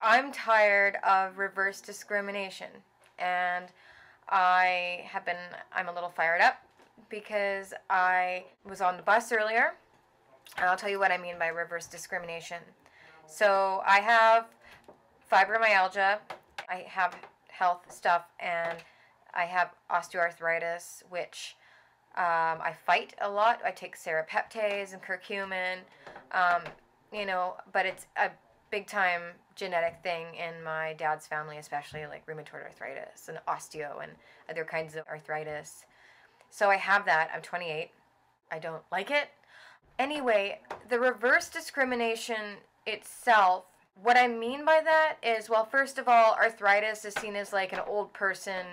I'm tired of reverse discrimination, and I'm a little fired up because I was on the bus earlier, and I'll tell you what I mean by reverse discrimination. So I have fibromyalgia, I have health stuff, and I have osteoarthritis, which I fight a lot. I take serapeptase and curcumin, um, but it's a big time genetic thing in my dad's family, especially like rheumatoid arthritis and osteo and other kinds of arthritis. So I have that. I'm 28. I don't like it. Anyway, the reverse discrimination itself, what I mean by that is, well, first of all, arthritis is seen as like an old person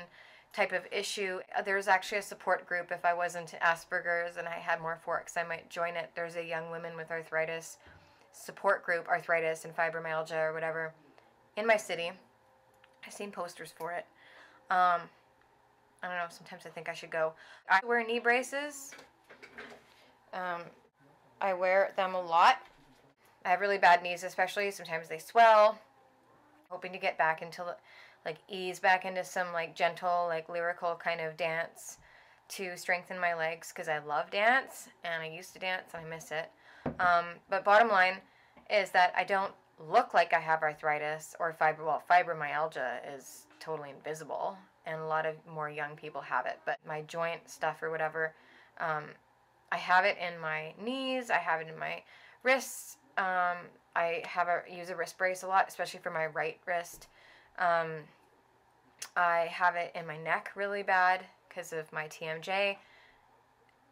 type of issue. There's actually a support group. If I wasn't Asperger's and I had more forks, I might join it. There's a young women with arthritis support group, arthritis and fibromyalgia or whatever, in my city. I've seen posters for it. I don't know, sometimes I think I should go. I wear knee braces. I wear them a lot. I have really bad knees, especially. Sometimes they swell. Hoping to get back into, like, ease back into some, like, gentle, like, lyrical kind of dance to strengthen my legs, because I love dance, and I used to dance, and I miss it. But bottom line is that I don't look like I have arthritis or fibromyalgia is totally invisible, and a lot of more young people have it. But my joint stuff or whatever, I have it in my knees, I have it in my wrists. I use a wrist brace a lot, especially for my right wrist. I have it in my neck really bad because of my TMJ,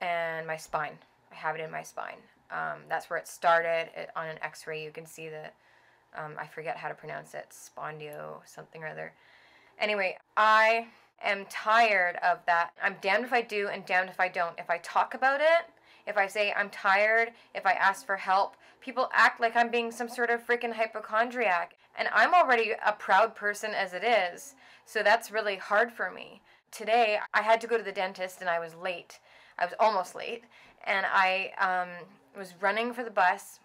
and my spine. I have it in my spine. That's where it started. On an x-ray you can see the, I forget how to pronounce it, spondio something or other. Anyway, I am tired of that. I'm damned if I do and damned if I don't. If I talk about it, if I say I'm tired, if I ask for help, people act like I'm being some sort of freaking hypochondriac. And I'm already a proud person as it is, so that's really hard for me. Today, I had to go to the dentist and I was late. I was almost late. And I was running for the bus.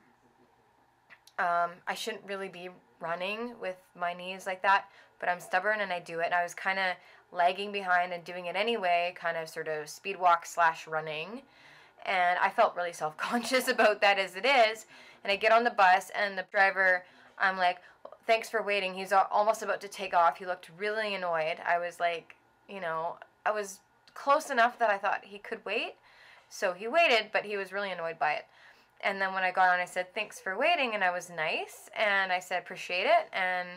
I shouldn't really be running with my knees like that, but I'm stubborn and I do it. And I was kind of lagging behind and doing it anyway, kind of sort of speed walk / running. And I felt really self-conscious about that as it is. And I get on the bus and the driver, I'm like, thanks for waiting. He's almost about to take off. He looked really annoyed. I was like, I was close enough that I thought he could wait. So he waited, but he was really annoyed by it. And then when I got on, I said, thanks for waiting. And I was nice. And I said, appreciate it. And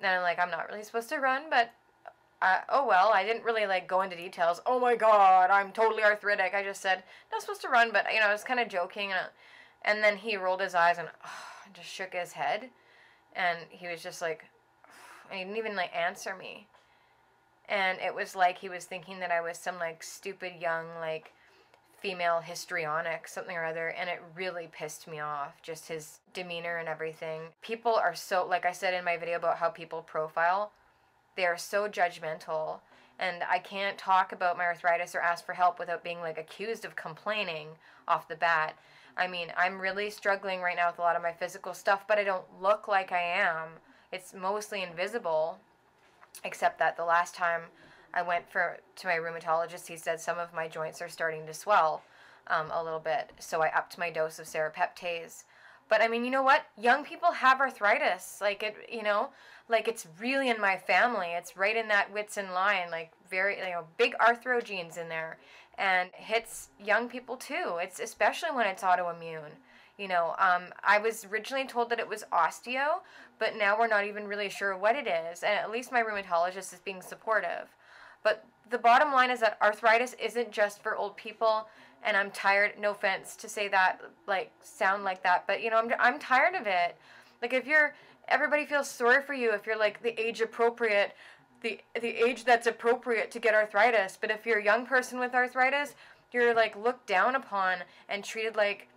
then I'm like, I'm not really supposed to run, but oh well. I didn't really like go into details. Oh my God, I'm totally arthritic. I just said, not supposed to run, but I was kind of joking. And then he rolled his eyes and just shook his head. And he was just like, and he didn't even like answer me. And it was like he was thinking that I was some like stupid young like female histrionic, something or other, and it really pissed me off, just his demeanor and everything. People are so, like I said in my video about how people profile, they are so judgmental, and I can't talk about my arthritis or ask for help without being like accused of complaining off the bat. I mean, I'm really struggling right now with a lot of my physical stuff, but I don't look like I am. It's mostly invisible, except that the last time I went to my rheumatologist, he said some of my joints are starting to swell a little bit, so I upped my dose of serapeptase. But I mean, you know what? Young people have arthritis. Like like it's really in my family. It's right in that Wits in line, like very, big arthro genes in there, and it hits young people too. It's especially when it's autoimmune. I was originally told that it was osteo, but now we're not even really sure what it is, and at least my rheumatologist is being supportive. But the bottom line is that arthritis isn't just for old people, and I'm tired, no offense to say that, like, sound like that, but, I'm tired of it. Like, everybody feels sorry for you if you're, like, the age appropriate, the age that's appropriate to get arthritis, but if you're a young person with arthritis, you're, like, looked down upon and treated like,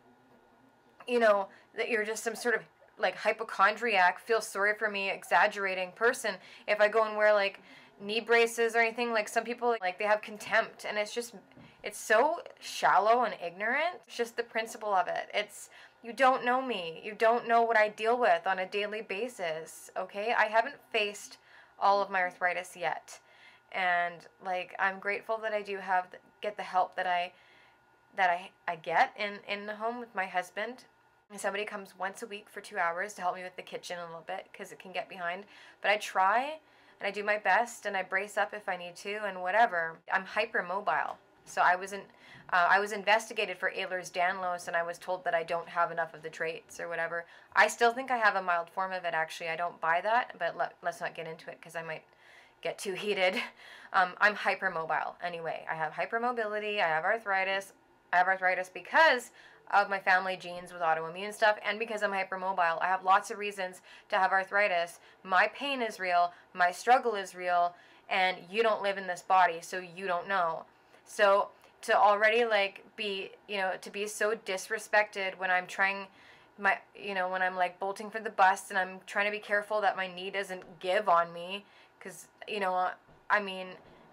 that you're just some sort of, like, hypochondriac, feel sorry for me, exaggerating person. If I go and wear, like, knee braces or anything, like some people, like, they have contempt, and It's so shallow and ignorant. It's just the principle of it. It's, you don't know me. You don't know what I deal with on a daily basis, okay? I haven't faced all of my arthritis yet. And like, I'm grateful that I do get the help that I get in the home with my husband. Somebody comes once a week for 2 hours to help me with the kitchen a little bit because it can get behind. But I try and I do my best and I brace up if I need to and whatever. I'm hypermobile. So I was investigated for Ehlers-Danlos and I was told that I don't have enough of the traits or whatever. I still think I have a mild form of it, actually. I don't buy that, but let's not get into it because I might get too heated. I'm hypermobile anyway. I have hypermobility. I have arthritis. I have arthritis because of my family genes with autoimmune stuff and because I'm hypermobile. I have lots of reasons to have arthritis. My pain is real. My struggle is real. And you don't live in this body, so you don't know. So to already like be, to be so disrespected when I'm trying when I'm like bolting for the bus and I'm trying to be careful that my knee doesn't give on me because,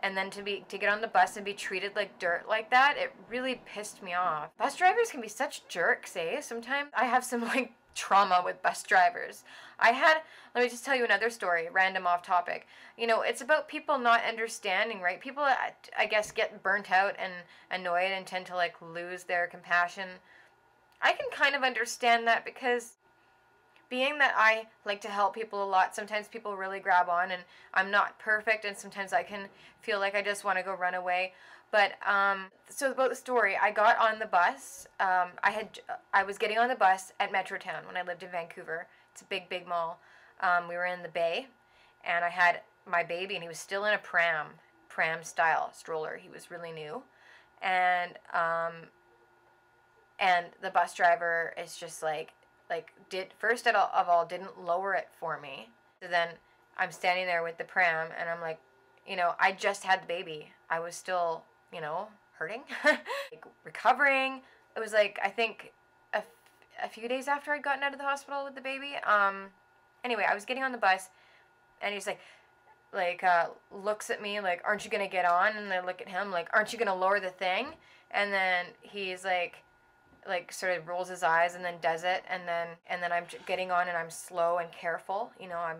and then to get on the bus and be treated like dirt like that, it really pissed me off. Bus drivers can be such jerks, eh? Sometimes I have some like trauma with bus drivers. Let me just tell you another story, random off topic. It's about people not understanding, right? People, I guess, get burnt out and annoyed and tend to like lose their compassion. I can kind of understand that because being that I like to help people a lot, sometimes people really grab on and I'm not perfect and sometimes I can feel like I just want to go run away. But, so about the story, I got on the bus. I was getting on the bus at Metrotown when I lived in Vancouver. It's a big, big mall. We were in the Bay and I had my baby and he was still in a pram style stroller. He was really new. And the bus driver is just didn't lower it for me. So then I'm standing there with the pram and I'm like, I just had the baby. I was still, hurting, recovering. It was like, I think a few days after I'd gotten out of the hospital with the baby. Anyway, I was getting on the bus and he's looks at me like, aren't you going to get on? And I look at him like, aren't you going to lower the thing? And then he's like sort of rolls his eyes and then does it, and then I'm getting on and I'm slow and careful, I'm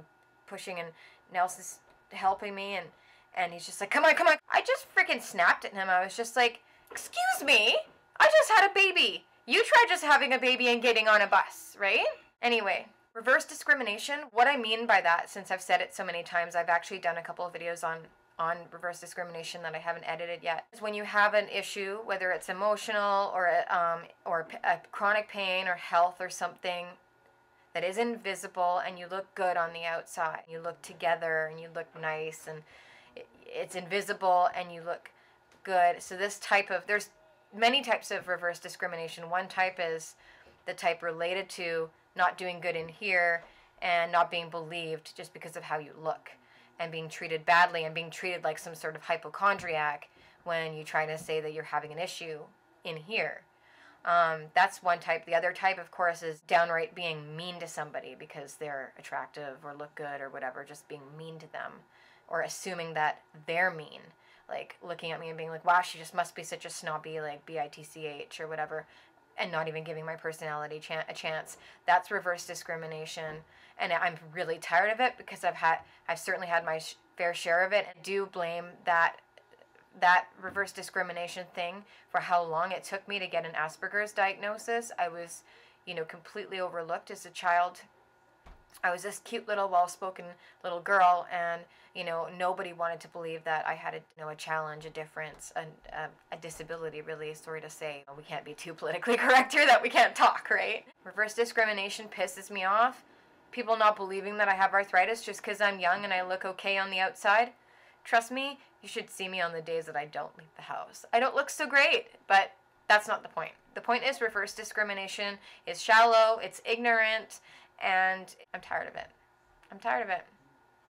pushing and Nelson's helping me and he's just like, come on. I just freaking snapped at him. I was just like, excuse me, I just had a baby. You try just having a baby and getting on a bus, right? Anyway, reverse discrimination. What I mean by that, since I've said it so many times, I've actually done a couple of videos on reverse discrimination that I haven't edited yet. Is when you have an issue, whether it's emotional or a chronic pain or health or something that is invisible and you look good on the outside. You look together and you look nice and it's invisible and you look good. So there's many types of reverse discrimination. One type is the type related to not doing good in here and not being believed just because of how you look, and being treated badly and being treated like some sort of hypochondriac when you try to say that you're having an issue in here. That's one type. The other type, of course, is downright being mean to somebody because they're attractive or look good or whatever, just being mean to them or assuming that they're mean. Like looking at me and being like, wow, she just must be such a snobby, like bitch or whatever, and not even giving my personality a chance. That's reverse discrimination. And I'm really tired of it because I've certainly had my fair share of it. And do blame that reverse discrimination thing for how long it took me to get an Asperger's diagnosis. I was, completely overlooked as a child. I was this cute little well-spoken little girl, and nobody wanted to believe that I had a challenge, a difference, a disability. Really, sorry to say, we can't be too politically correct here that we can't talk, right? Reverse discrimination pisses me off. People not believing that I have arthritis just because I'm young and I look okay on the outside. Trust me, you should see me on the days that I don't leave the house. I don't look so great, but that's not the point. The point is reverse discrimination is shallow, it's ignorant, and I'm tired of it. I'm tired of it.